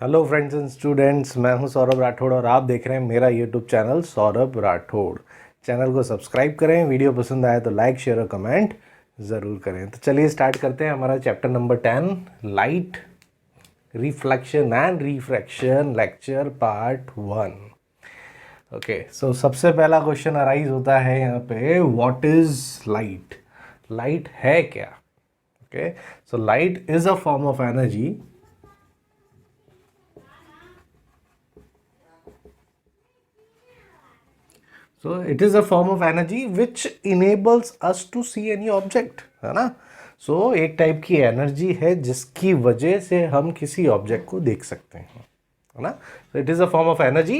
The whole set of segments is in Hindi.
हेलो फ्रेंड्स एंड स्टूडेंट्स, मैं हूं सौरभ राठौड़ और आप देख रहे हैं मेरा YouTube channel Saurabh Rathore. Channel को सब्सक्राइब करें, वीडियो पसंद आए तो लाइक शेयर और कमेंट ज़रूर करें। तो चलिए स्टार्ट करते हैं हमारा chapter number 10, light reflection and refraction, lecture part 1। Okay, so सबसे पहला क्वेश्चन अराइज होता है यहाँ पे, व्हाट इज लाइट? लाइट है क्या? Okay, so light is a form of energy So it is a form of energy which enables us to see any object, है ना? So एक टाइप की एनर्जी है जिसकी वजह से हम किसी ऑब्जेक्ट को देख सकते हैं, है ना? So it is a form of energy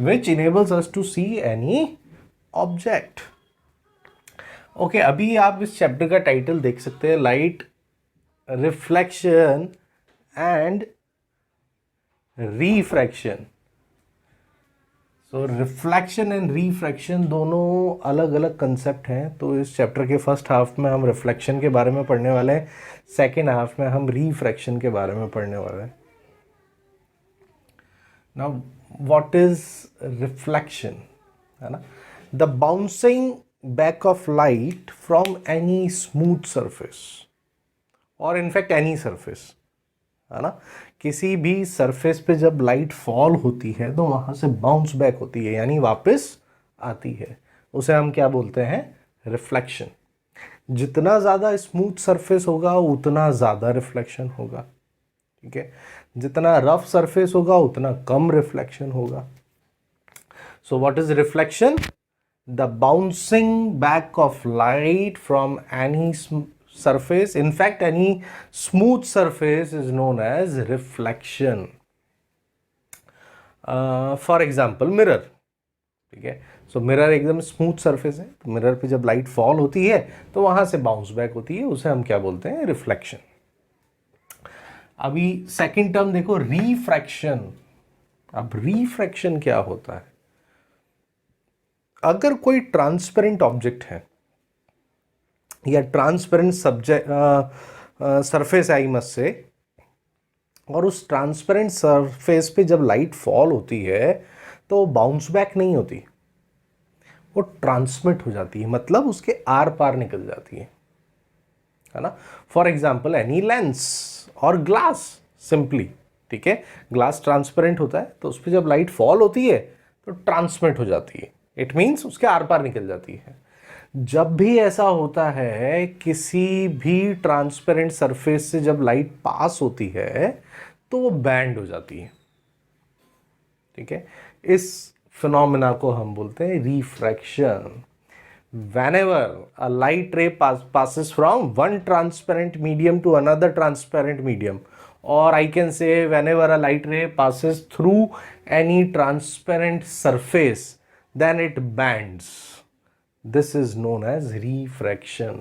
which enables us to see any object. Okay, अभी आप इस चैप्टर का टाइटल देख सकते हैं, लाइट रिफ्लेक्शन एंड रिफ्रैक्शन। तो रिफ्लेक्शन एंड रिफ्रैक्शन दोनों अलग अलग कंसेप्ट हैं। तो इस चैप्टर के फर्स्ट हाफ में हम रिफ्लेक्शन के बारे में पढ़ने वाले हैं, सेकेंड हाफ में हम रिफ्रैक्शन के बारे में पढ़ने वाले हैं। नाउ व्हाट इज रिफ्लेक्शन, है ना? The bouncing back of light from any smooth surface और इनफैक्ट एनी सरफेस, है ना? किसी भी सरफेस पे जब लाइट फॉल होती है तो वहां से बाउंस बैक होती है, यानी वापस आती है। उसे हम क्या बोलते हैं? रिफ्लेक्शन। जितना ज़्यादा स्मूथ सरफेस होगा उतना ज़्यादा रिफ्लेक्शन होगा, ठीक है? जितना रफ सरफेस होगा उतना कम रिफ्लेक्शन होगा। So what is reflection? The bouncing back of light from any surface, in fact any smooth surface is known as reflection. For example mirror, ठीक है? सो मिरर एकदम स्मूथ सरफेस है, तो मिरर पे जब लाइट फॉल होती है तो वहां से बाउंस बैक होती है, उसे हम क्या बोलते हैं? रिफ्लेक्शन। अभी सेकंड टर्म देखो, रिफ्रैक्शन। अब रिफ्रैक्शन क्या होता है? अगर कोई ट्रांसपेरेंट ऑब्जेक्ट है या ट्रांसपेरेंट सब्जेक्ट सरफेस आई मस से, और उस ट्रांसपेरेंट सरफेस पे जब लाइट फॉल होती है तो बाउंस बैक नहीं होती, वो ट्रांसमिट हो जाती है, मतलब उसके आर पार निकल जाती है ना? फॉर एग्जाम्पल एनी लेंस और ग्लास, सिंपली, ठीक है? ग्लास ट्रांसपेरेंट होता है तो उस पर जब लाइट फॉल होती है तो ट्रांसमिट हो जाती है, इट मीन्स उसके आर पार निकल जाती है। जब भी ऐसा होता है किसी भी ट्रांसपेरेंट सरफेस से जब लाइट पास होती है तो वो बैंड हो जाती है, ठीक है? इस फिनोमेना को हम बोलते हैं refraction. whenever a light ray passes from one transparent medium to another transparent medium, or I can say whenever a light ray passes through any transparent surface then it bends. This is known as refraction.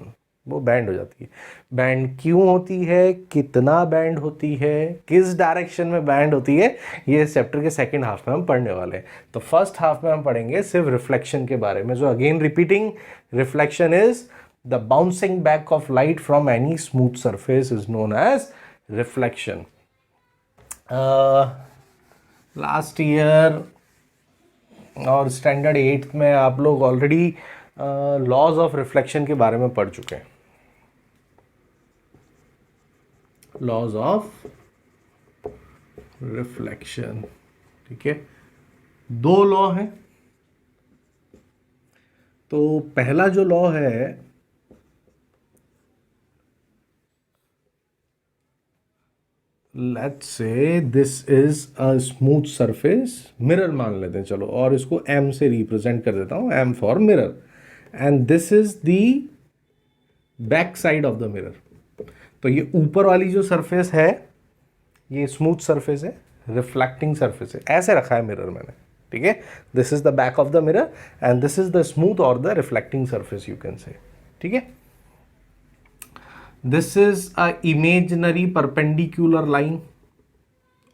वो बैंड हो जाती है। बैंड क्यों होती है, कितना बैंड होती है, किस डायरेक्शन में बैंड होती है, ये चैप्टर के सेकंड हाफ में हम पढ़ने वाले हैं। तो फर्स्ट हाफ में हम पढ़ेंगे सिर्फ रिफ्लेक्शन के बारे में। जो again repeating, reflection is the bouncing back of light from any smooth surface is known as reflection. Last year और स्टैंडर्ड 8th में आप लोग ऑलरेडी लॉज ऑफ रिफ्लेक्शन के बारे में पढ़ चुके हैं। लॉज ऑफ रिफ्लेक्शन, ठीक है? दो लॉ हैं। तो पहला जो लॉ है, let's say this is a smooth surface, mirror मान लेते हैं चलो, और इसको m से रिप्रेजेंट कर देता हूं, m for mirror, and this is the back side of the mirror. तो ये ऊपर वाली जो सरफेस है ये स्मूथ सरफेस है, रिफ्लेक्टिंग सरफेस है, ऐसे रखा है मिरर मैंने, ठीक है? This is the back of the mirror and this is the smooth और the reflecting surface, you can say, ठीक है? This is a imaginary perpendicular line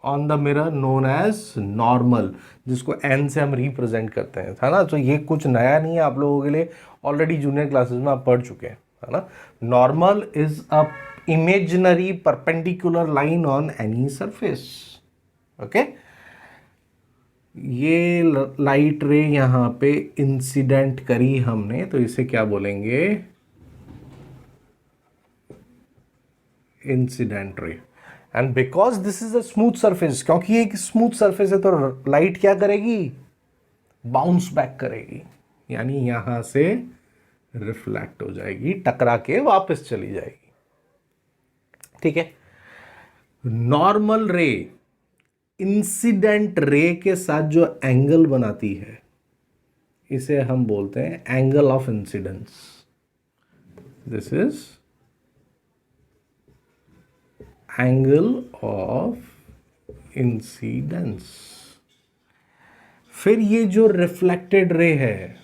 on the mirror known as normal, जिसको n से हम रिप्रेजेंट करते हैं, है ना? तो ये कुछ नया नहीं है आप लोगों के लिए, ऑलरेडी जूनियर क्लासेस में आप पढ़ चुके हैं, है ना? Normal is a imaginary perpendicular line on any surface, okay, ये लाइट रे यहां पे इंसिडेंट करी हमने, तो इसे क्या बोलेंगे, incident ray. And because this is a smooth surface, क्योंकि ये एक स्मूथ सरफेस है, तो लाइट क्या करेगी, बाउंस बैक करेगी, यानी यहां से रिफ्लेक्ट हो जाएगी, टकरा के वापस चली जाएगी। ठीक है, नॉर्मल रे इंसिडेंट रे के साथ जो एंगल बनाती है, इसे हम बोलते हैं angle of incidence. This is angle of incidence. फिर ये जो रिफ्लेक्टेड रे है,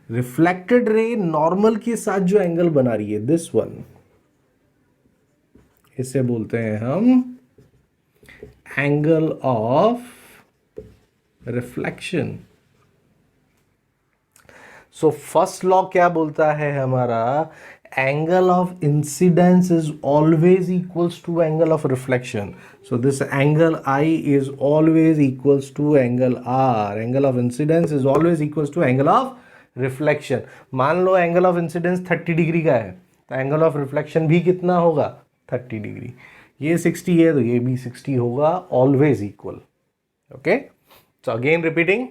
रिफ्लेक्टेड रे नॉर्मल के साथ जो एंगल बना रही है, दिस वन, इसे बोलते हैं हम angle of reflection. So first law क्या बोलता है हमारा, angle of incidence is always equals to angle of reflection. So this angle I is always equals to angle R, angle of incidence is always equals to angle of reflection. मान लो एंगल ऑफ इंसिडेंस 30 डिग्री का है, तो एंगल ऑफ रिफ्लेक्शन भी कितना होगा, 30 डिग्री। ये 60 है तो ये भी 60 होगा, always equal. Okay, so again repeating,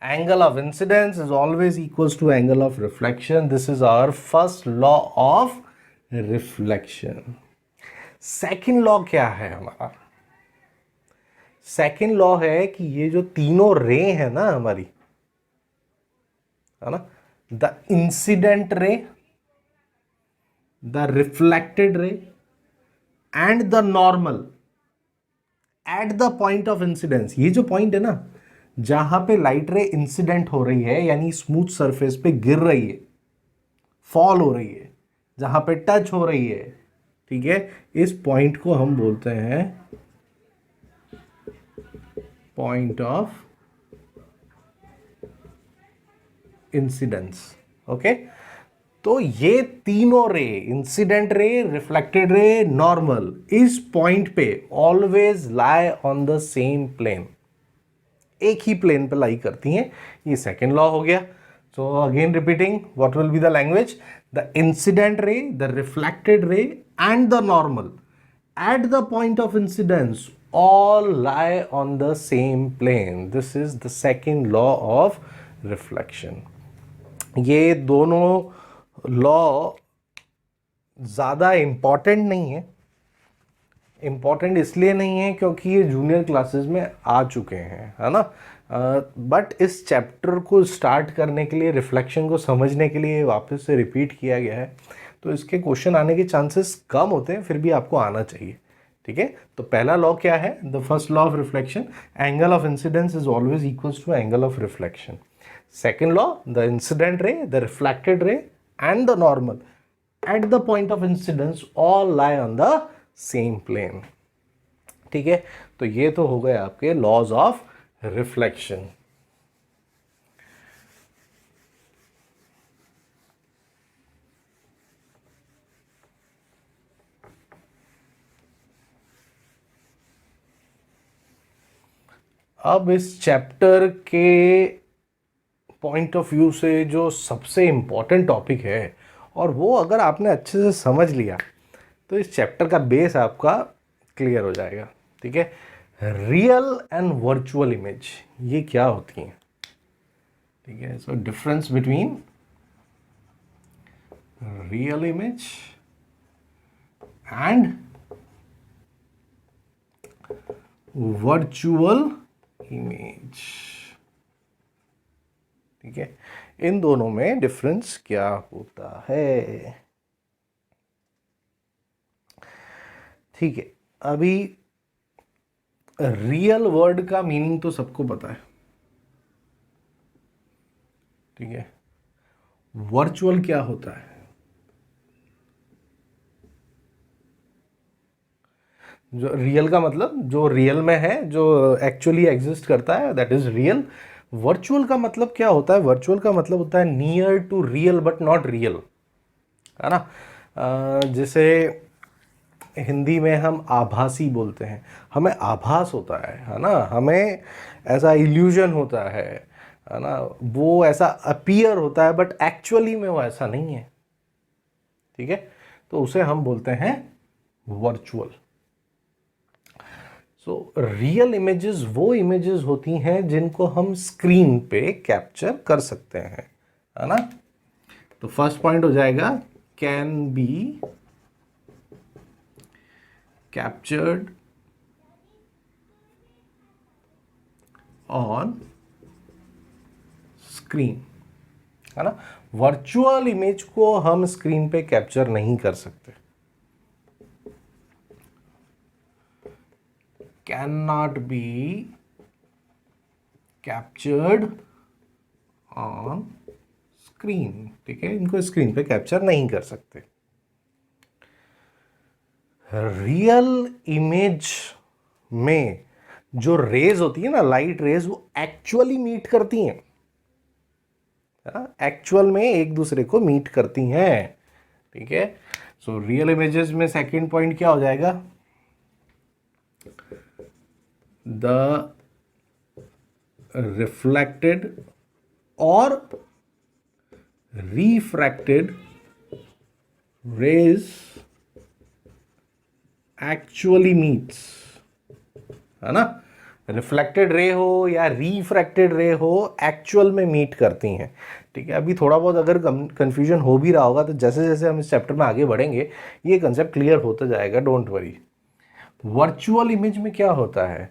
angle of incidence is always equals to angle of reflection. This is our first law of reflection. Second law क्या है हमारा, सेकेंड लॉ है कि ये जो तीनों रे है ना हमारी, है ना, the incident ray, the reflected ray and the normal at the point of incidence. ये जो पॉइंट है ना जहां पे लाइट रे इंसिडेंट हो रही है, यानी स्मूथ सरफेस पे गिर रही है, फॉल हो रही है, जहां पे टच हो रही है, ठीक है, इस पॉइंट को हम बोलते हैं पॉइंट ऑफ इंसिडेंस। ओके, तो ये तीनों रे, incident ray, reflected ray, normal, इस पॉइंट पे always lie on the same plane, एक ही प्लेन पे लाई करती हैं। ये सेकेंड लॉ हो गया। So again repeating, what will be the language, the incident ray, the reflected ray and the normal at the point of incidence all lie on the same plane. This is the second law of reflection. ये दोनों लॉ ज़्यादा इम्पॉर्टेंट नहीं है। इम्पॉर्टेंट इसलिए नहीं है क्योंकि ये जूनियर क्लासेस में आ चुके हैं, है ना, बट इस चैप्टर को स्टार्ट करने के लिए, रिफ्लेक्शन को समझने के लिए वापस से रिपीट किया गया है, तो इसके क्वेश्चन आने के चांसेस कम होते हैं, फिर भी आपको आना चाहिए। ठीक है, तो पहला लॉ क्या है, the first law of reflection, angle of incidence is always equals to angle of reflection. Second law, the incident ray, the reflected ray and the normal at the point of incidence all lie on the same plane. ठीक है, तो ये तो हो गए आपके लॉज ऑफ रिफ्लेक्शन। अब इस चैप्टर के पॉइंट ऑफ व्यू से जो सबसे इम्पॉर्टेंट टॉपिक है, और वो अगर आपने अच्छे से समझ लिया तो इस चैप्टर का बेस आपका क्लियर हो जाएगा। ठीक है, रियल एंड वर्चुअल इमेज ये क्या होती हैं। ठीक है, so difference between real image and virtual image. ठीक है, इन दोनों में डिफरेंस क्या होता है। ठीक है, अभी रियल वर्ड का मीनिंग तो सबको पता है। ठीक है, वर्चुअल क्या होता है, जो रियल का मतलब जो रियल में है, जो एक्चुअली एग्जिस्ट करता है, दैट इज रियल। वर्चुअल का मतलब क्या होता है, वर्चुअल का मतलब होता है near to real but not real, है ना। जैसे हिंदी में हम आभासी बोलते हैं, हमें आभास होता है ना, हमें ऐसा इल्यूजन होता है ना, वो ऐसा अपीयर होता है बट एक्चुअली में वो ऐसा नहीं है, ठीक है, तो उसे हम बोलते हैं वर्चुअल। सो रियल इमेजेस वो इमेजेस होती हैं जिनको हम स्क्रीन पे कैप्चर कर सकते हैं, है ना। तो फर्स्ट पॉइंट हो जाएगा can be captured on screen, है ना। वर्चुअल इमेज को हम स्क्रीन पे कैप्चर नहीं कर सकते, can not be captured on screen, ठीक है, इनको स्क्रीन पे कैप्चर नहीं कर सकते। रियल इमेज में जो रेज होती है ना, लाइट रेज, वो एक्चुअली मीट करती हैं, एक्चुअल में एक दूसरे को मीट करती हैं, ठीक है। सो रियल इमेजेस में सेकंड पॉइंट क्या हो जाएगा, द रिफ्लेक्टेड और रिफ्रैक्टेड रेज एक्चुअली मीट्स, है ना। रिफ्लेक्टेड रे हो या रिफ्रैक्टेड रे हो, एक्चुअल में मीट करती हैं, ठीक है। अभी थोड़ा बहुत अगर कंफ्यूजन हो भी रहा होगा तो जैसे जैसे हम इस चैप्टर में आगे बढ़ेंगे ये कंसेप्ट क्लियर होता जाएगा, डोंट वरी। वर्चुअल इमेज में क्या होता है,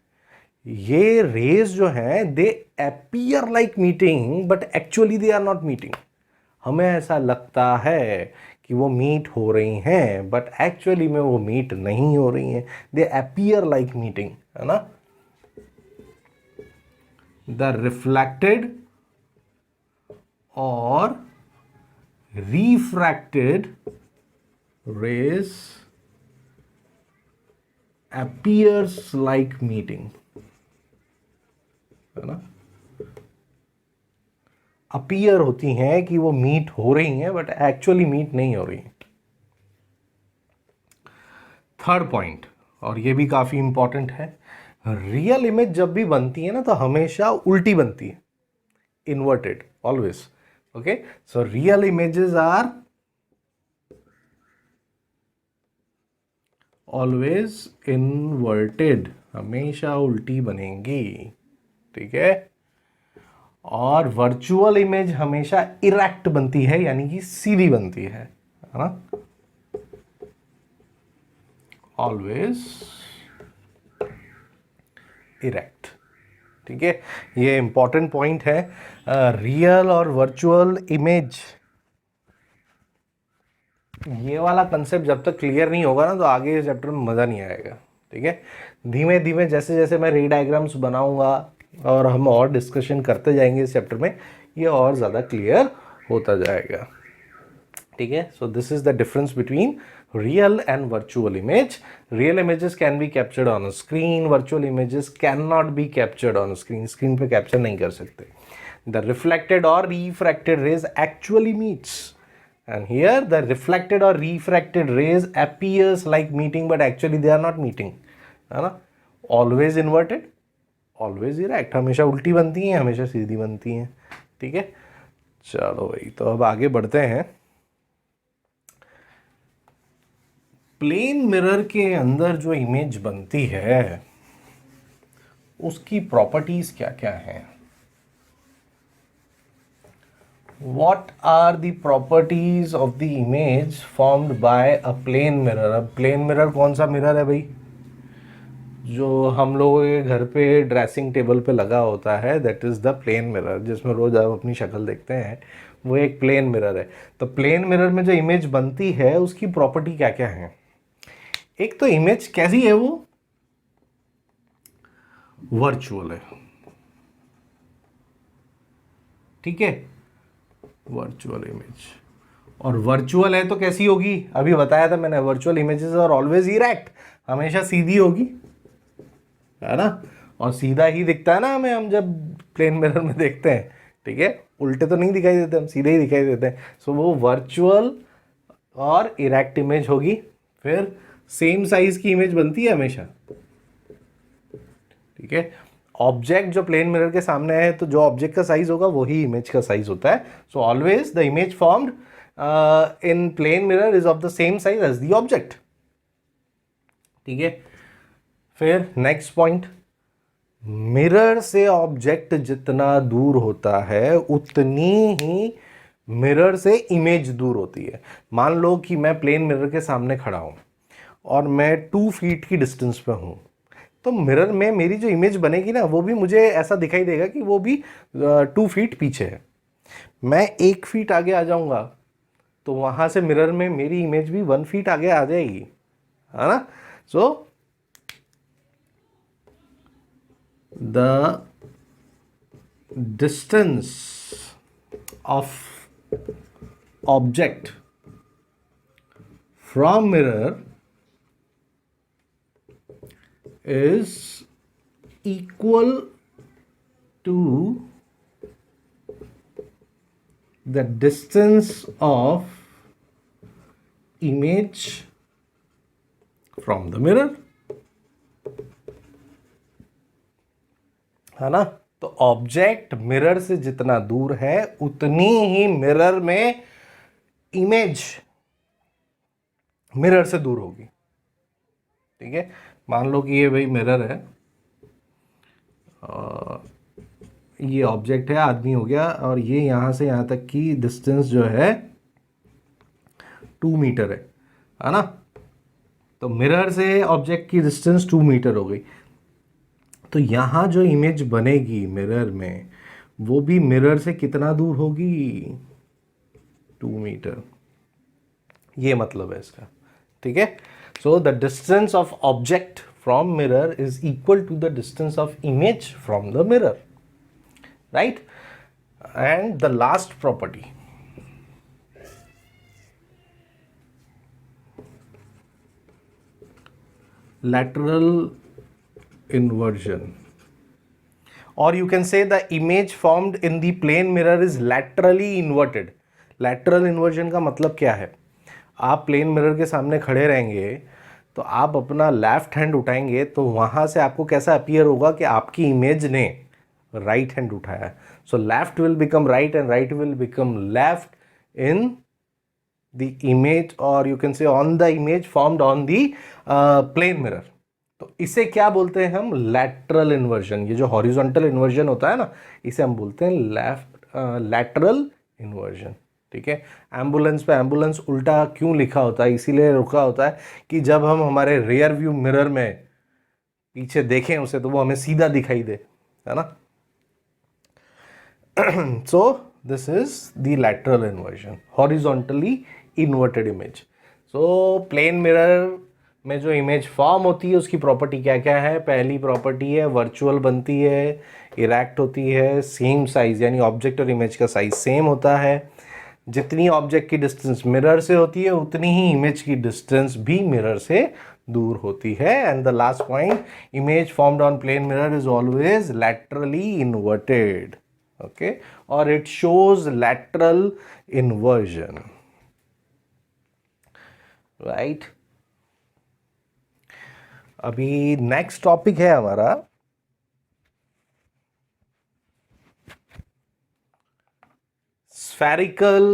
ये रेज जो हैं they appear like meeting but actually they are not meeting. हमें ऐसा लगता है कि वो मीट हो रही हैं बट एक्चुअली में वो मीट नहीं हो रही हैं, दे अपीयर लाइक मीटिंग, है ना। द रिफ्लेक्टेड और refracted rays appears like meeting, है ना। अपीयर होती हैं कि वो मीट हो रही हैं बट एक्चुअली मीट नहीं हो रही हैं। थर्ड पॉइंट, और ये भी काफी इंपॉर्टेंट है, रियल इमेज जब भी बनती है ना तो हमेशा उल्टी बनती है, inverted always, okay. So real images are always inverted, हमेशा उल्टी बनेंगी, ठीक है। और वर्चुअल इमेज हमेशा इरेक्ट बनती है, यानी कि सीधी बनती है ना, ऑलवेज इरेक्ट, ठीक है। ये इंपॉर्टेंट पॉइंट है। रियल और वर्चुअल इमेज, ये वाला कंसेप्ट जब तक क्लियर नहीं होगा ना तो आगे इस चैप्टर में मज़ा नहीं आएगा, ठीक है। धीमे धीमे जैसे जैसे मैं रे डायग्राम्स बनाऊंगा और हम और डिस्कशन करते जाएंगे इस चैप्टर में, ये और ज़्यादा क्लियर होता जाएगा, ठीक है। So this is the difference between real and virtual image. Real images can be captured on a screen, virtual images can not be captured on screen, screen पे कैप्चर नहीं कर सकते। द रिफ्लेक्टेड और refracted rays actually meets, and here the reflected or refracted rays appears like meeting but actually they are not meeting, है ना। always inverted, always erect, हमेशा उल्टी बनती हैं, हमेशा सीधी बनती हैं, ठीक है। चलो भाई, तो अब आगे बढ़ते हैं। प्लेन मिरर के अंदर जो इमेज बनती है उसकी प्रॉपर्टीज क्या क्या हैं, What are the properties of the image formed by a plane mirror? अब प्लेन मिरर कौन सा मिरर है भाई, जो हम लोगों के घर पे ड्रेसिंग टेबल पे लगा होता है, that is the plane mirror, जिसमें रोज आप अपनी शक्ल देखते हैं, वो एक प्लेन मिरर है। तो प्लेन मिरर में जो इमेज बनती है उसकी प्रॉपर्टी क्या क्या है। एक तो इमेज कैसी है, वो वर्चुअल है, ठीक है, वर्चुअल इमेज। और वर्चुअल है तो कैसी होगी, अभी बताया था मैंने, virtual images are always erect, हमेशा सीधी होगी, है ना। और सीधा ही दिखता है ना हमें, हम जब प्लेन मिरर में देखते हैं, ठीक है, उल्टे तो नहीं दिखाई देते, हम सीधे ही दिखाई देते हैं। सो वो वर्चुअल और इरेक्ट इमेज होगी। फिर सेम साइज की इमेज बनती है हमेशा, ठीक है। ऑब्जेक्ट जो प्लेन मिरर के सामने है, तो जो ऑब्जेक्ट का साइज होगा वही इमेज का साइज होता है। So always the image formed in plane mirror is of the same size as the object, ठीक है। फिर नेक्स्ट पॉइंट, मिरर से ऑब्जेक्ट जितना दूर होता है उतनी ही मिरर से इमेज दूर होती है। मान लो कि मैं प्लेन मिरर के सामने खड़ा हूं और मैं 2 फीट की डिस्टेंस पे हूं, तो मिरर में मेरी जो इमेज बनेगी ना, वो भी मुझे ऐसा दिखाई देगा कि वो भी 2 फीट पीछे है। मैं 1 फीट आगे आ जाऊंगा तो वहां से मिरर में मेरी इमेज भी 1 फीट आगे आ जाएगी, है ना। सो the distance of object from mirror is equal to the distance of image from the mirror, है ना। तो ऑब्जेक्ट मिरर से जितना दूर है उतनी ही मिरर में इमेज मिरर से दूर होगी, ठीक है। मान लो कि ये भाई मिरर है, ये ऑब्जेक्ट है, आदमी हो गया, और ये यहां से यहां तक की डिस्टेंस जो है 2 मीटर है ना। तो मिरर से ऑब्जेक्ट की डिस्टेंस 2 मीटर हो गई। तो यहां जो इमेज बनेगी मिरर में, वो भी मिरर से कितना दूर होगी, 2 मीटर। ये मतलब है इसका, ठीक है। So the distance of object from mirror is equal to the distance of image from the mirror, right. And the last property, lateral inversion, or you can say the image formed in the plane mirror is laterally inverted. lateral inversion का मतलब क्या है, आप प्लेन मिरर के सामने खड़े रहेंगे तो आप अपना लेफ्ट हैंड उठाएंगे तो वहां से आपको कैसा अपीयर होगा कि आपकी इमेज ने राइट हैंड उठाया। So left will become right and right will become left in the image, or you can say on the image formed on the plane mirror. तो इसे क्या बोलते हैं हम, lateral inversion। ये जो horizontal inversion होता है ना, इसे हम बोलते हैं lateral inversion, ठीक है। एम्बुलेंस पे एम्बुलेंस उल्टा क्यों लिखा होता है, इसीलिए रुका होता है कि जब हम हमारे रियर व्यू मिरर में पीछे देखें उसे तो वो हमें सीधा दिखाई दे, है ना। So this is the lateral inversion, horizontally inverted image. So plane mirror में जो इमेज फॉर्म होती है उसकी प्रॉपर्टी क्या क्या है। पहली प्रॉपर्टी है वर्चुअल बनती है, इरेक्ट होती है, सेम साइज यानी ऑब्जेक्ट और इमेज का साइज सेम होता है। जितनी ऑब्जेक्ट की डिस्टेंस मिरर से होती है उतनी ही इमेज की डिस्टेंस भी मिरर से दूर होती है। And the last point, image formed on plane mirror is always laterally inverted, okay, or it shows lateral inversion, right। अभी नेक्स्ट टॉपिक है हमारा spherical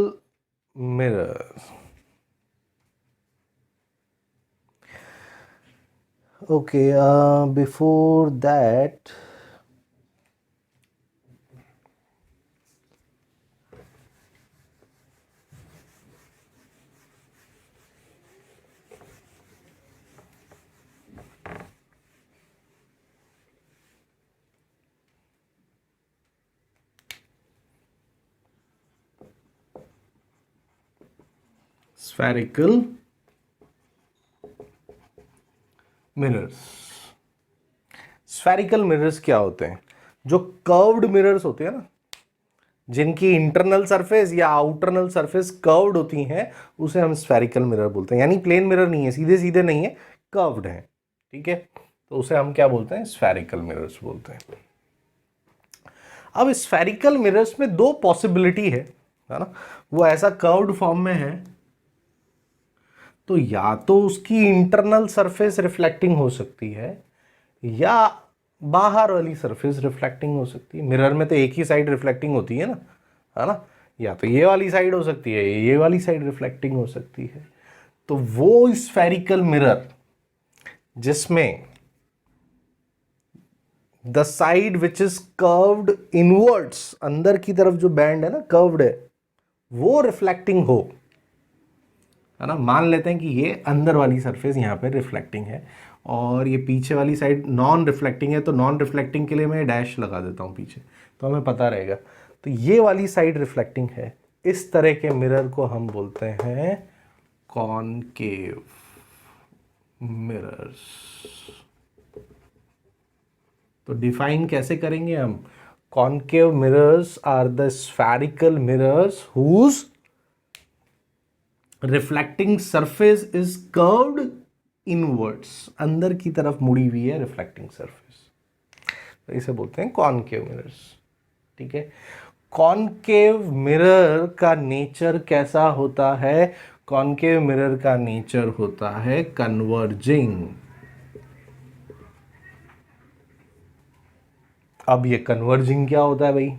mirror। okay, before that spherical mirrors। spherical mirrors क्या होते हैं, जो कर्व्ड मिरर्स होते हैं ना, जिनकी इंटरनल सरफेस या आउटरनल सरफेस कर्व्ड होती हैं, उसे हम स्फेरिकल मिरर बोलते हैं। यानी प्लेन मिरर नहीं है, सीधे सीधे नहीं है, कर्व्ड है, ठीक है। तो उसे हम क्या बोलते हैं, स्फेरिकल मिरर्स बोलते हैं। अब स्फेरिकल मिरर्स में दो पॉसिबिलिटी है ना। वो ऐसा कर्व्ड फॉर्म में है तो या तो उसकी इंटरनल सरफेस रिफ्लेक्टिंग हो सकती है या बाहर वाली सरफेस रिफ्लेक्टिंग हो सकती है। मिरर में तो एक ही साइड रिफ्लेक्टिंग होती है ना, या तो ये वाली साइड हो सकती है, ये वाली साइड रिफ्लेक्टिंग हो सकती है। तो वो स्फेरिकल मिरर जिसमें the side which is curved inwards, अंदर की तरफ जो बैंड है ना कर्व्ड है, वो रिफ्लेक्टिंग हो, है ना। मान लेते हैं कि ये अंदर वाली सरफेस यहाँ पे रिफ्लेक्टिंग है और ये पीछे वाली साइड नॉन रिफ्लेक्टिंग है, तो नॉन रिफ्लेक्टिंग के लिए मैं डैश लगा देता हूँ पीछे, तो हमें पता रहेगा। तो ये वाली साइड रिफ्लेक्टिंग है। इस तरह के मिरर को हम बोलते हैं कॉनकेव मिरर्स। तो डिफाइन कैसे करेंगे हम? Concave mirrors are the spherical mirrors whose reflecting surface is curved inwards, अंदर की तरफ मुड़ी हुई है रिफ्लेक्टिंग सरफेस, तो इसे बोलते हैं कॉनकेव मिरर्स। ठीक है। कॉनकेव मिरर का नेचर कैसा होता है? कॉनकेव मिरर का नेचर होता है कन्वर्जिंग। अब ये कन्वर्जिंग क्या होता है भाई?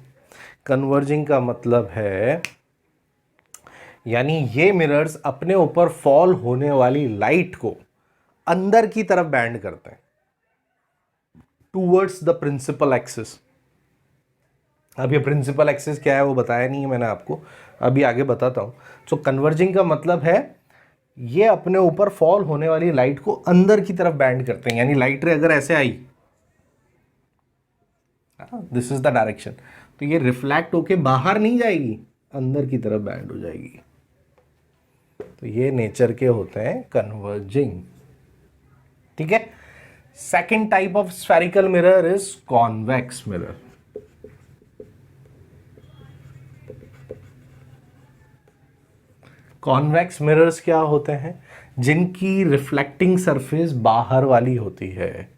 कन्वर्जिंग का मतलब है, यानी ये मिरर्स अपने ऊपर फॉल होने वाली लाइट को अंदर की तरफ बैंड करते हैं टूवर्ड्स द प्रिंसिपल एक्सिस। अब ये प्रिंसिपल एक्सिस क्या है वो बताया नहीं है मैंने आपको, अभी आगे बताता हूं। सो कन्वर्जिंग का मतलब है ये अपने ऊपर फॉल होने वाली लाइट को अंदर की तरफ बैंड करते हैं, यानी लाइट रे अगर ऐसे आई, दिस इज द डायरेक्शन, तो ये रिफ्लेक्ट होके बाहर नहीं जाएगी, अंदर की तरफ बैंड हो जाएगी। तो ये नेचर के होते हैं कन्वर्जिंग। ठीक है। Second type of spherical mirror is convex mirror. Convex mirrors क्या होते हैं? जिनकी रिफ्लेक्टिंग सरफेस बाहर वाली होती है,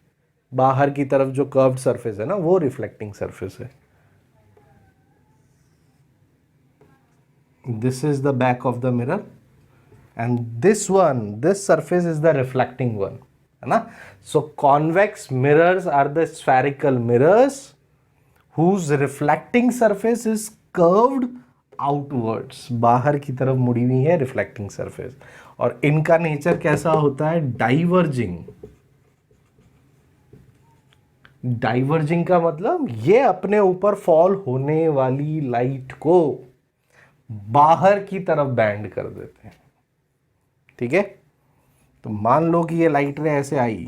बाहर की तरफ जो कर्व्ड सरफेस है ना वो रिफ्लेक्टिंग सरफेस है। This is the back of the mirror and this surface is the reflecting one, है ना। So convex mirrors are the spherical mirrors whose reflecting surface is curved outwards, बाहर की तरफ मुड़ी हुई है रिफ्लेक्टिंग सरफेस, और इनका नेचर कैसा होता है? डाइवर्जिंग। डाइवर्जिंग का मतलब ये अपने ऊपर फॉल होने वाली लाइट को बाहर की तरफ बैंड कर देते हैं। ठीक है। तो मान लो कि ये लाइट रे ऐसे आई,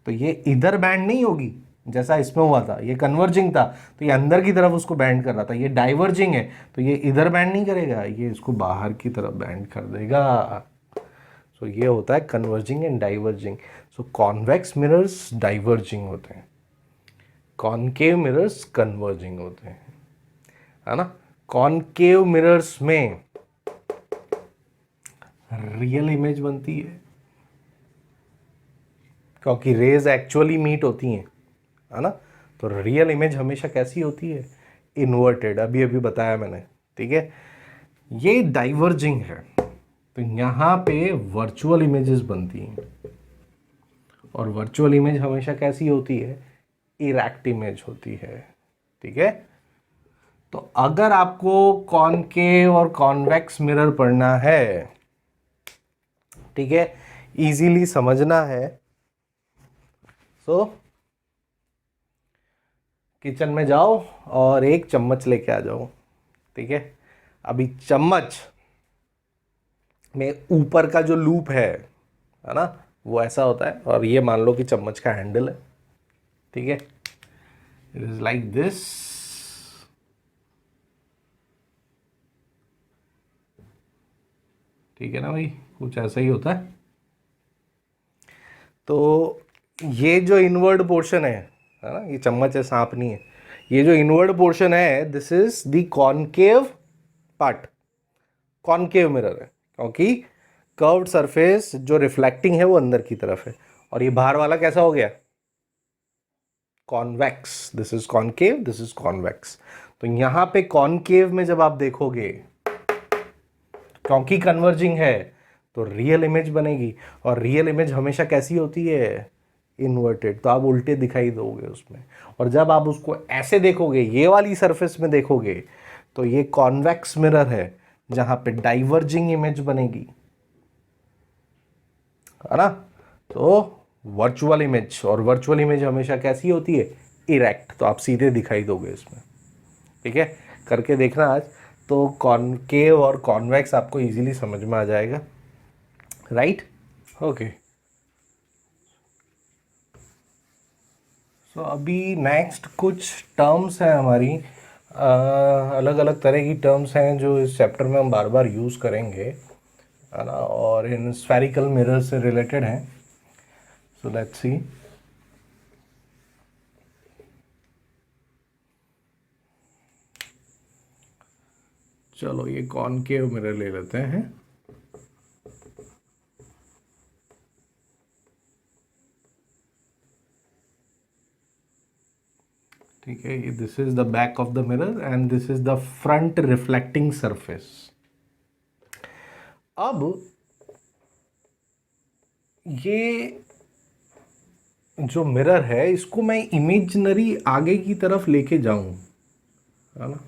तो ये इधर बैंड नहीं होगी जैसा इसमें हुआ था, ये कन्वर्जिंग था तो ये अंदर की तरफ उसको बैंड कर रहा था। ये डाइवर्जिंग है तो ये इधर बैंड नहीं करेगा, ये इसको बाहर की तरफ बैंड कर देगा। सो ये होता है converging and diverging. So convex mirrors diverging होते हैं, कॉनकेव मिरर्स कन्वर्जिंग होते हैं, है ना। कॉनकेव मिरर्स में रियल इमेज बनती है क्योंकि रेज एक्चुअली मीट होती हैं, है ना। तो रियल इमेज हमेशा कैसी होती है? इन्वर्टेड, अभी अभी बताया मैंने। ठीक है। ये डाइवर्जिंग है तो यहाँ पे वर्चुअल इमेजेस बनती हैं, और वर्चुअल इमेज हमेशा कैसी होती है? इरेक्ट इमेज होती है। ठीक है। तो अगर आपको कॉनकेव और कॉन्वेक्स मिरर पढ़ना है, ठीक है, इजीली समझना है, तो किचन में जाओ और एक चम्मच लेके आ जाओ। ठीक है। अभी चम्मच में ऊपर का जो लूप है ना, वो ऐसा होता है, और ये मान लो कि चम्मच का हैंडल है। ठीक है। It is like this. ठीक है ना भाई, कुछ ऐसा ही होता है। तो ये जो इनवर्ड पोर्शन है ना, ये चम्मच है, सांप नहीं है, ये जो इनवर्ड पोर्शन है this is the concave part, concave mirror है, क्योंकि कर्व्ड सरफेस जो रिफ्लेक्टिंग है वो अंदर की तरफ है, और ये बाहर वाला कैसा हो गया? Convex. This is concave, this is convex. तो यहां पे कॉनकेव में जब आप देखोगे, क्योंकि कन्वर्जिंग है, तो रियल इमेज बनेगी, और रियल इमेज हमेशा कैसी होती है, इन्वर्टेड, तो आप उल्टे दिखाई दोगे उसमें। और जब आप उसको ऐसे देखोगे, ये वाली सरफेस में देखोगे, तो ये कॉन्वेक्स मिरर है जहां पे डाइवर्जिंग इमेज बनेगी, है ना। तो वर्चुअल इमेज, और वर्चुअल इमेज हमेशा कैसी होती है, इरेक्ट, तो आप सीधे दिखाई दोगे इसमें। ठीक है, करके देखना आज, तो कॉनकेव और कॉन्वेक्स आपको इजीली समझ में आ जाएगा, राइट। ओके, सो अभी नेक्स्ट कुछ टर्म्स हैं हमारी, अलग अलग तरह की टर्म्स हैं जो इस चैप्टर में हम बार बार यूज़ करेंगे, है ना, और इन स्फेरिकल मिरर से रिलेटेड हैं। So let's see. चलो ये कॉनकेव मिरर ले लेते हैं। ठीक है, this is the back of the mirror and this is the front reflecting surface. अब ये जो मिरर है इसको मैं इमेजिनरी आगे की तरफ लेके जाऊं, है ना,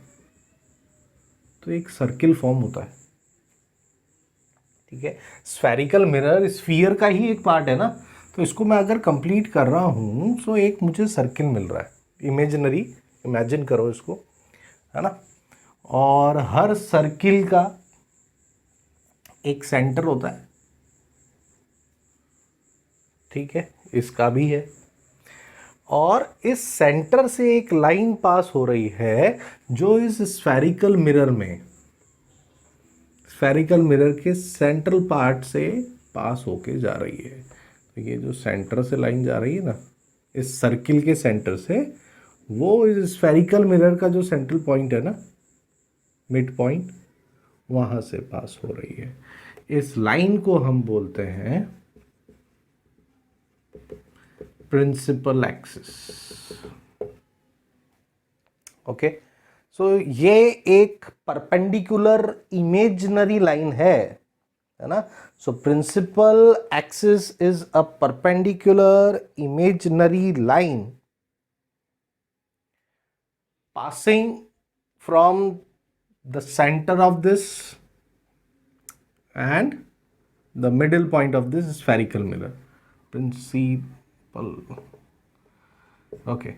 तो एक सर्किल फॉर्म होता है। ठीक है, स्फेरिकल मिरर स्फीयर का ही एक पार्ट है ना, तो इसको मैं अगर कंप्लीट कर रहा हूं तो एक मुझे सर्किल मिल रहा है, इमेजिनरी, इमेजिन करो इसको, है ना। और हर सर्किल का एक सेंटर होता है, ठीक है, इसका भी है, और इस सेंटर से एक लाइन पास हो रही है जो इस स्फेरिकल मिरर में, स्फेरिकल मिरर के सेंट्रल पार्ट से पास होके जा रही है। तो ये जो सेंटर से लाइन जा रही है ना, इस सर्किल के सेंटर से, वो इस स्फेरिकल मिरर का जो सेंट्रल पॉइंट है ना, मिड पॉइंट, वहां से पास हो रही है। इस लाइन को हम बोलते हैं प्रिंसिपल एक्सिस। ओके, सो ये एक परपेंडिकुलर इमेजिनरी लाइन है ना। So principal axis is a perpendicular imaginary line passing from the center of this and the middle point of this spherical mirror, principal। Okay,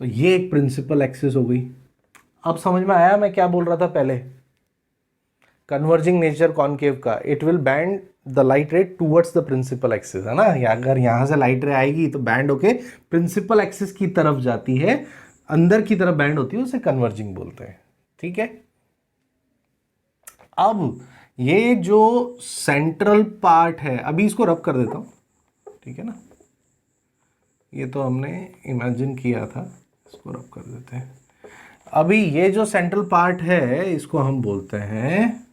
तो ये एक प्रिंसिपल एक्सिस हो गई। अब समझ में आया मैं क्या बोल रहा था पहले, कन्वर्जिंग नेचर कॉनकेव का, it will bend the light ray towards the principal axis, है ना। अगर यहां से लाइट रे आएगी तो बैंड होके प्रिंसिपल एक्सिस की तरफ जाती है, अंदर की तरफ बैंड होती है, उसे कन्वर्जिंग बोलते हैं। ठीक है, अब ये जो सेंट्रल पार्ट है, अभी इसको रब कर देता हूं, ठीक है ना, ये तो हमने इमेजिन किया था, इसको रब कर देते हैं। अभी ये जो सेंट्रल पार्ट है इसको हम बोलते हैं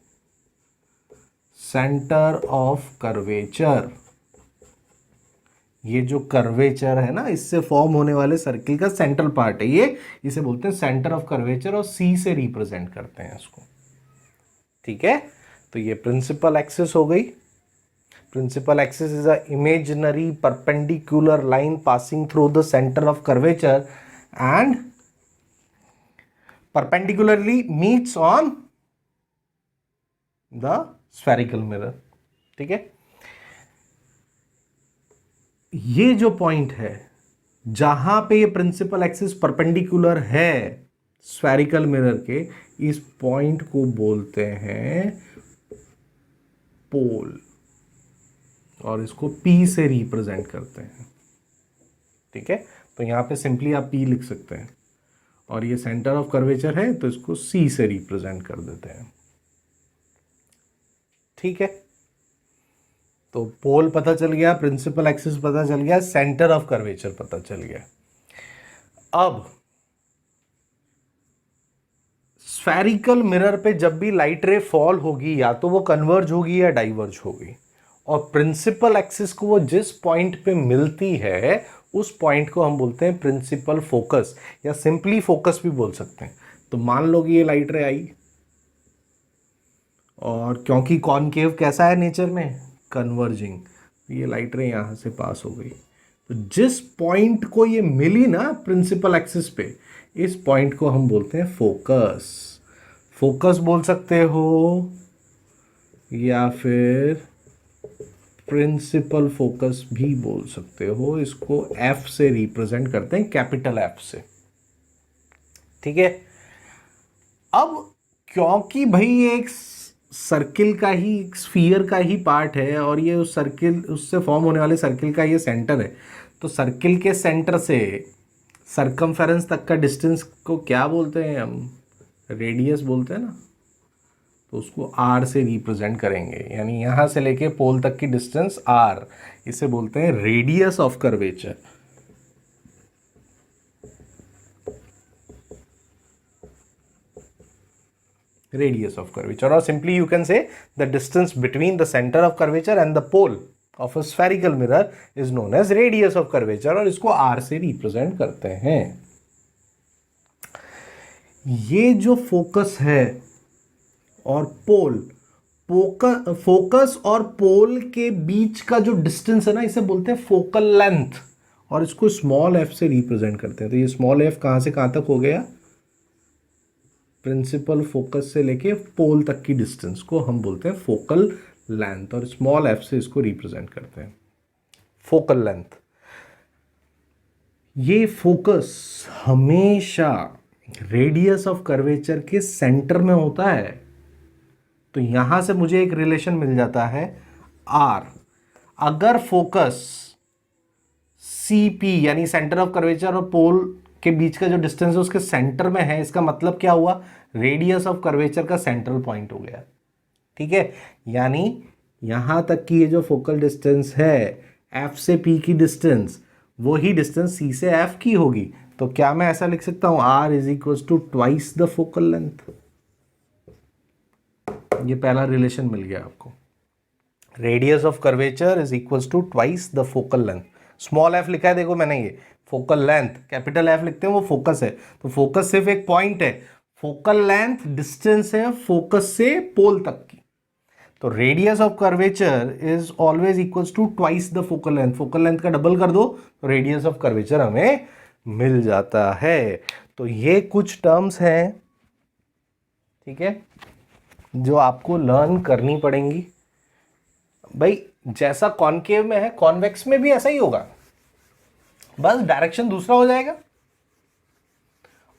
सेंटर ऑफ कर्वेचर। ये जो कर्वेचर है ना, इससे फॉर्म होने वाले सर्किल का सेंट्रल पार्ट है ये, इसे बोलते हैं सेंटर ऑफ कर्वेचर, और सी से रिप्रेजेंट करते हैं इसको। ठीक है, तो ये प्रिंसिपल एक्सिस हो गई। Principal axis is a imaginary perpendicular line passing through the centre of curvature and perpendicularly meets on the spherical mirror। ठीक है, ये जो पॉइंट है जहां पे ये प्रिंसिपल एक्सिस परपेंडिकुलर है स्फेरिकल मिरर के, इस पॉइंट को बोलते हैं पोल, और इसको P से रिप्रेजेंट करते हैं। ठीक है, तो यहां पे सिंपली आप P लिख सकते हैं, और ये सेंटर ऑफ कर्वेचर है तो इसको C से रिप्रेजेंट कर देते हैं। ठीक है, तो पोल पता चल गया, प्रिंसिपल एक्सिस पता चल गया, सेंटर ऑफ कर्वेचर पता चल गया। अब स्फेरिकल मिरर पे जब भी लाइट रे फॉल होगी, या तो वो कन्वर्ज होगी या डाइवर्ज होगी, और प्रिंसिपल एक्सिस को वो जिस पॉइंट पे मिलती है उस पॉइंट को हम बोलते हैं प्रिंसिपल फोकस, या सिंपली फोकस भी बोल सकते हैं। तो मान लो कि ये लाइट रे आई और क्योंकि कॉनकेव कैसा है नेचर में, कन्वर्जिंग, ये लाइट रे यहाँ से पास हो गई, तो जिस पॉइंट को ये मिली ना प्रिंसिपल एक्सिस पे, इस पॉइंट को हम बोलते हैं फोकस। फोकस बोल सकते हो या फिर प्रिंसिपल फोकस भी बोल सकते हो। इसको एफ से रिप्रेजेंट करते हैं, कैपिटल एफ से, ठीक है। अब क्योंकि भाई ये एक सर्किल का ही, स्फीयर का ही पार्ट है और ये उस सर्किल, उससे फॉर्म होने वाले सर्किल का ये सेंटर है, तो सर्किल के सेंटर से सरकमफेरेंस तक का डिस्टेंस को क्या बोलते हैं हम, रेडियस बोलते हैं ना। तो उसको आर से रिप्रेजेंट करेंगे, यानी यहाँ से लेके पोल तक की डिस्टेंस आर, इसे बोलते हैं radius of curvature. Radius of curvature, or simply you can say the distance between the center of curvature and the pole of a spherical mirror is known as radius of curvature, और इसको r से रिप्रेजेंट करते हैं। ये जो फोकस है और पोल, फोकस और पोल के बीच का जो डिस्टेंस है ना, इसे बोलते हैं फोकल लेंथ, और इसको स्मॉल एफ से रिप्रेजेंट करते हैं। तो ये स्मॉल एफ कहां से कहां तक हो गया, प्रिंसिपल फोकस से लेके पोल तक की डिस्टेंस को हम बोलते हैं फोकल लेंथ, और स्मॉल एफ से इसको रिप्रेजेंट करते हैं, फोकल लेंथ। ये फोकस हमेशा रेडियस ऑफ कर्वेचर के सेंटर में होता है। तो यहां से मुझे एक रिलेशन मिल जाता है आर। अगर फोकस सी पी यानी सेंटर ऑफ कर्वेचर और पोल के बीच का जो डिस्टेंस है उसके सेंटर में है, इसका मतलब क्या हुआ, रेडियस ऑफ कर्वेचर का सेंट्रल पॉइंट हो गया, ठीक है। यानी यहां तक की ये जो फोकल डिस्टेंस है, एफ से पी की डिस्टेंस, वही डिस्टेंस सी से एफ की होगी। तो क्या मैं ऐसा लिख सकता हूं, R is equal to twice the focal length. ये पहला रिलेशन मिल गया आपको, radius of curvature is equal to twice the focal length. Small F लिखा है देखो मैंने, ये फोकल लेंथ, कैपिटल एफ लिखते हैं वो फोकस है। तो फोकस सिर्फ एक पॉइंट है, फोकल लेंथ डिस्टेंस है फोकस से पोल तक की। तो radius of curvature is always equals to twice the focal length. Focal length का डबल कर दो तो रेडियस ऑफ कर्वेचर हमें मिल जाता है। तो ये कुछ टर्म्स हैं, ठीक है, जो आपको लर्न करनी पड़ेंगी। भाई जैसा कॉनकेव में है, कॉन्वेक्स में भी ऐसा ही होगा, बस डायरेक्शन दूसरा हो जाएगा।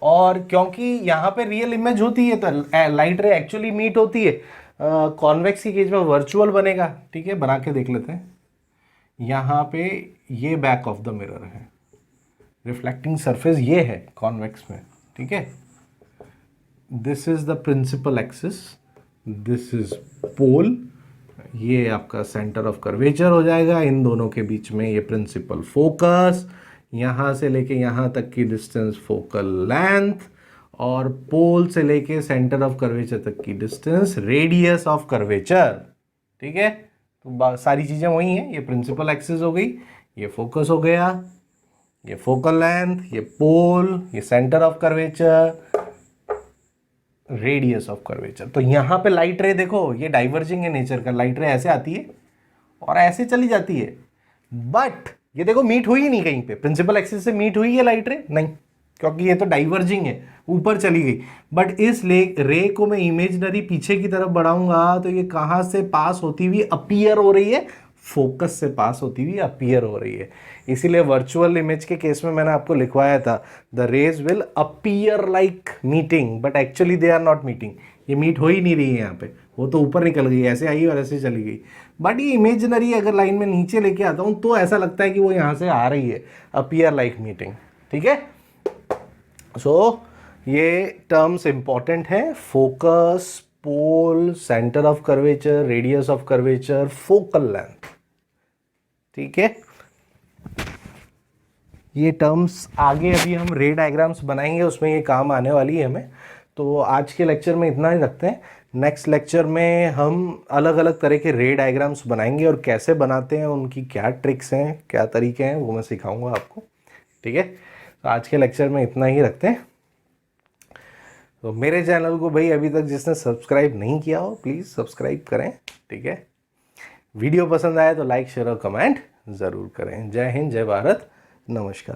और क्योंकि यहां पे रियल इमेज होती है तो लाइट रे एक्चुअली मीट होती है, कॉन्वेक्स की केस में वर्चुअल बनेगा, ठीक है। बना के देख लेते हैं। यहां पे ये बैक ऑफ द मिरर है, रिफ्लेक्टिंग सरफेस ये है कॉन्वेक्स में, ठीक है। This is the principal axis, this is pole, ये आपका सेंटर ऑफ कर्वेचर हो जाएगा। इन दोनों के बीच में ये प्रिंसिपल फोकस, यहाँ से लेके यहाँ तक की डिस्टेंस फोकल लेंथ, और पोल से लेके सेंटर ऑफ कर्वेचर तक की डिस्टेंस रेडियस ऑफ कर्वेचर, ठीक है। तो सारी चीज़ें वही हैं, ये प्रिंसिपल एक्सिस हो गई, ये फोकस हो गया, ये फोकल लेंथ, ये पोल, ये centre of curvature, radius of curvature. तो यहां पे लाइट रे देखो, ये डाइवर्जिंग है नेचर का, लाइट रे ऐसे आती है और ऐसे चली जाती है, बट ये देखो मीट हुई नहीं कहीं पे, प्रिंसिपल एक्सिस से मीट हुई है लाइट रे नहीं, क्योंकि ये तो डाइवर्जिंग है, ऊपर चली गई। बट इस रे को मैं इमेजनरी पीछे की तरफ बढ़ाऊंगा तो ये कहां से पास होती हुई अपीयर हो रही है, फोकस से पास होती हुई अपीयर हो रही है। इसीलिए वर्चुअल इमेज के केस में मैंने आपको लिखवाया था, the rays will appear like meeting but actually they are not meeting. ये मीट हो ही नहीं रही है यहाँ पे, वो तो ऊपर निकल गई, ऐसे आई और ऐसे चली गई। बट ये इमेजनरी अगर लाइन में नीचे लेके आता हूँ तो ऐसा लगता है कि वो यहाँ से आ रही है, अपीयर लाइक मीटिंग, ठीक है। सो ये टर्म्स इंपॉर्टेंट है, focus, pole, centre of curvature, radius of curvature, focal length, ठीक है। ये टर्म्स आगे अभी हम रे डायग्राम्स बनाएंगे, उसमें ये काम आने वाली है हमें। तो आज के लेक्चर में इतना ही रखते हैं। नेक्स्ट लेक्चर में हम अलग अलग तरह के रे डायग्राम्स बनाएंगे और कैसे बनाते हैं, उनकी क्या ट्रिक्स हैं, क्या तरीके हैं, वो मैं सिखाऊंगा आपको, ठीक है। तो आज के लेक्चर में इतना ही रखते हैं। तो मेरे चैनल को भाई अभी तक जिसने सब्सक्राइब नहीं किया हो प्लीज़ सब्सक्राइब करें, ठीक है। वीडियो पसंद आए तो लाइक शेयर और कमेंट ज़रूर करें। जय हिंद, जय भारत, नमस्कार।